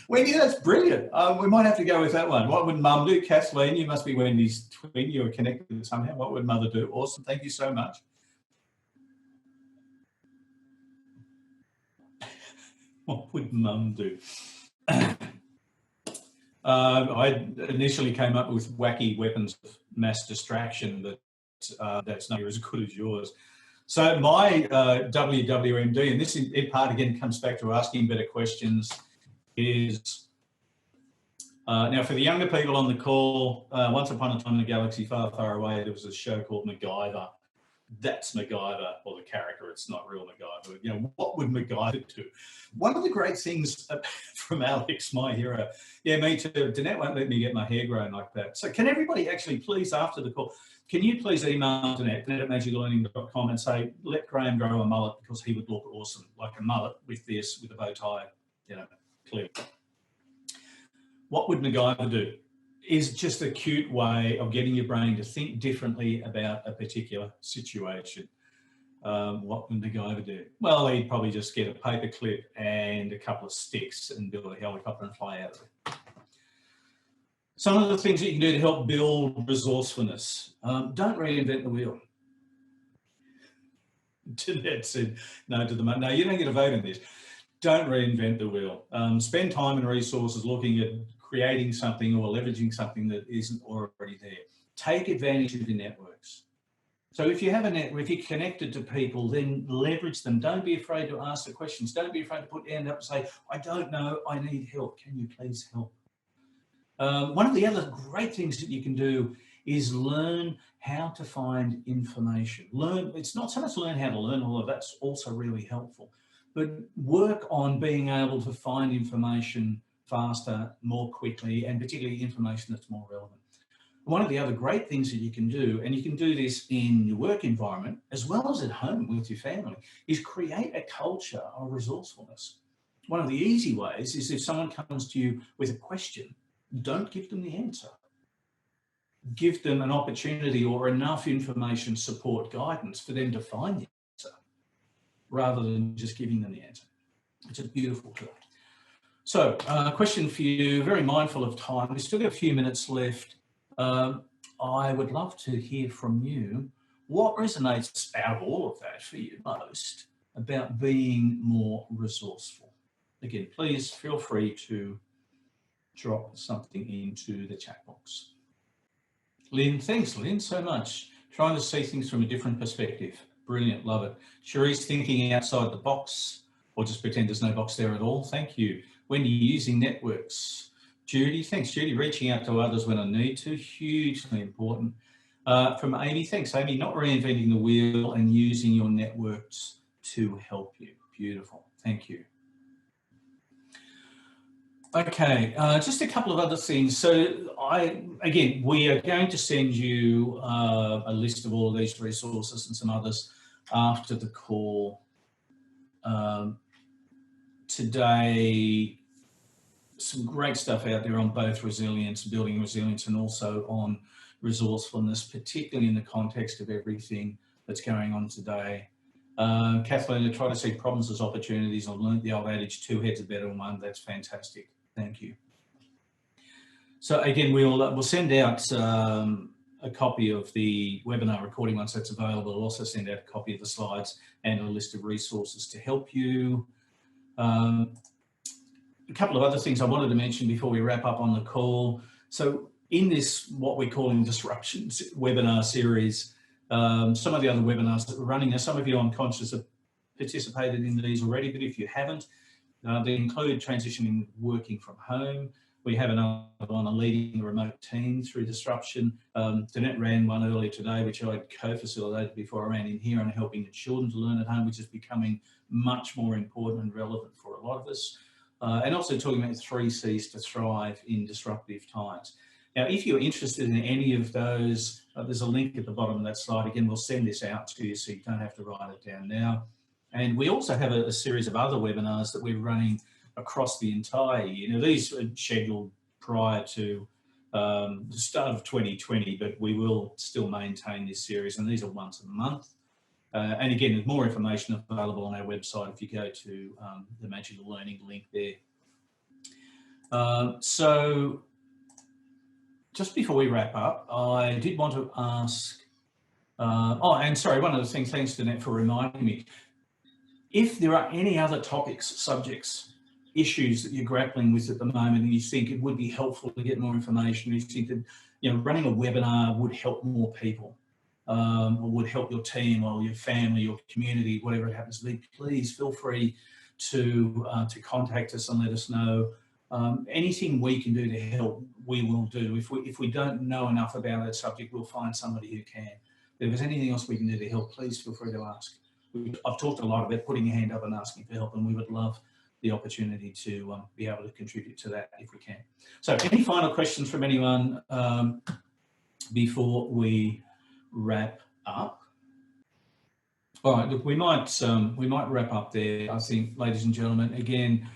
Wendy, that's brilliant. We might have to go with that one. What would Mum do? Kathleen, you must be Wendy's twin. You are connected somehow. What would Mother do? Awesome. Thank you so much. What would Mum do? I initially came up with wacky weapons of mass distraction, but that's not as good as yours. So my WWMD, and this in part again comes back to asking better questions, is now for the younger people on the call, once upon a time in a galaxy far, far away, there was a show called MacGyver. That's MacGyver, or the character. It's not real MacGyver. You know, what would MacGyver do? One of the great things from Alex, my hero, yeah, me too. Danette won't let me get my hair grown like that. So can everybody actually please, after the call, can you please email Danette at magiclearning.com and say, let Graham grow a mullet because he would look awesome, like a mullet with this, with a bow tie, you know, clear. What would MacGyver do? Is just a cute way of getting your brain to think differently about a particular situation. What would MacGyver do? Well, he'd probably just get a paper clip and a couple of sticks and build a helicopter and fly out of it. Some of the things that you can do to help build resourcefulness. Don't reinvent the wheel. Jeanette said no to the no, you don't get a vote in this. Don't reinvent the wheel. Spend time and resources looking at creating something or leveraging something that isn't already there. Take advantage of your networks. So if you have a network, if you're connected to people, then leverage them. Don't be afraid to ask the questions. Don't be afraid to put your hand up and say, I don't know, I need help. Can you please help? One of the other great things that you can do is learn how to find information. It's not so much learn how to learn, although that's also really helpful, but work on being able to find information faster, more quickly, and particularly information that's more relevant. One of the other great things that you can do, and you can do this in your work environment as well as at home with your family, is create a culture of resourcefulness. One of the easy ways is if someone comes to you with a question, don't give them the answer. Give them an opportunity or enough information, support, guidance for them to find the answer rather than just giving them the answer. It's a beautiful tool. So, question for you, very mindful of time. We've still got a few minutes left. I would love to hear from you. What resonates out of all of that for you most about being more resourceful? Again, please feel free to drop something into the chat box. Lynn, thanks, Lynn, so much. Trying to see things from a different perspective. Brilliant, love it. Cherie's thinking outside the box, or just pretend there's no box there at all. Thank you. When you're using networks. Judy, thanks, Judy. Reaching out to others when I need to, hugely important. From Amy, thanks, Amy. Not reinventing the wheel and using your networks to help you. Beautiful, thank you. Okay, just a couple of other things. So again, we are going to send you a list of all of these resources and some others after the call today. some great stuff out there on both resilience, building resilience, and also on resourcefulness, particularly in the context of everything that's going on today. Kathleen, I try to see problems as opportunities. I've learned the old adage, two heads are better than one. That's fantastic. Thank you. So again, we'll send out a copy of the webinar recording once that's available. We'll also send out a copy of the slides and a list of resources to help you. A couple of other things I wanted to mention before we wrap up on the call. So in this, what we're calling disruptions webinar series, some of the other webinars that we're running, now some of you I'm conscious have participated in these already, but if you haven't, they include transitioning working from home. We have another one on leading a remote team through disruption. Danette ran one earlier today, which I co-facilitated before I ran in here, on helping the children to learn at home, which is becoming much more important and relevant for a lot of us. And also talking about 3 C's to thrive in disruptive times. Now, if you're interested in any of those, there's a link at the bottom of that slide. Again, we'll send this out to you so you don't have to write it down now. And we also have a series of other webinars that we're running across the entire year. Now, these are scheduled prior to the start of 2020, but we will still maintain this series, and these are once a month. And again, there's more information available on our website if you go to the Magical Learning link there. So just before we wrap up, I did want to ask, oh, and sorry, one of the things, thanks to Danette for reminding me, if there are any other topics, subjects, issues that you're grappling with at the moment and you think it would be helpful to get more information, you think that, you know, running a webinar would help more people, or would help your team or your family, your community, whatever it happens to be, please feel free to contact us and let us know. Anything we can do to help, we will do. If we don't know enough about that subject, we'll find somebody who can. But if there's anything else we can do to help, please feel free to ask. I've talked a lot about putting your hand up and asking for help, and we would love the opportunity to be able to contribute to that if we can. So any final questions from anyone before we wrap up? All right, look, we might wrap up there, I think, ladies and gentlemen. Again,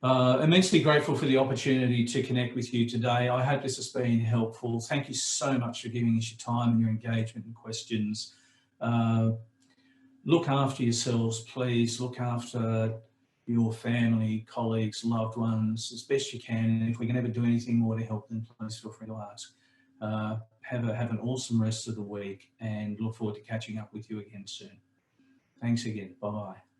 immensely grateful for the opportunity to connect with you today. I hope this has been helpful. Thank you so much for giving us your time and your engagement and questions. Look after yourselves, please. Look after your family, colleagues, loved ones as best you can. And if we can ever do anything more to help them, please feel free to ask. Have an awesome rest of the week and look forward to catching up with you again soon. Thanks again. Bye-bye.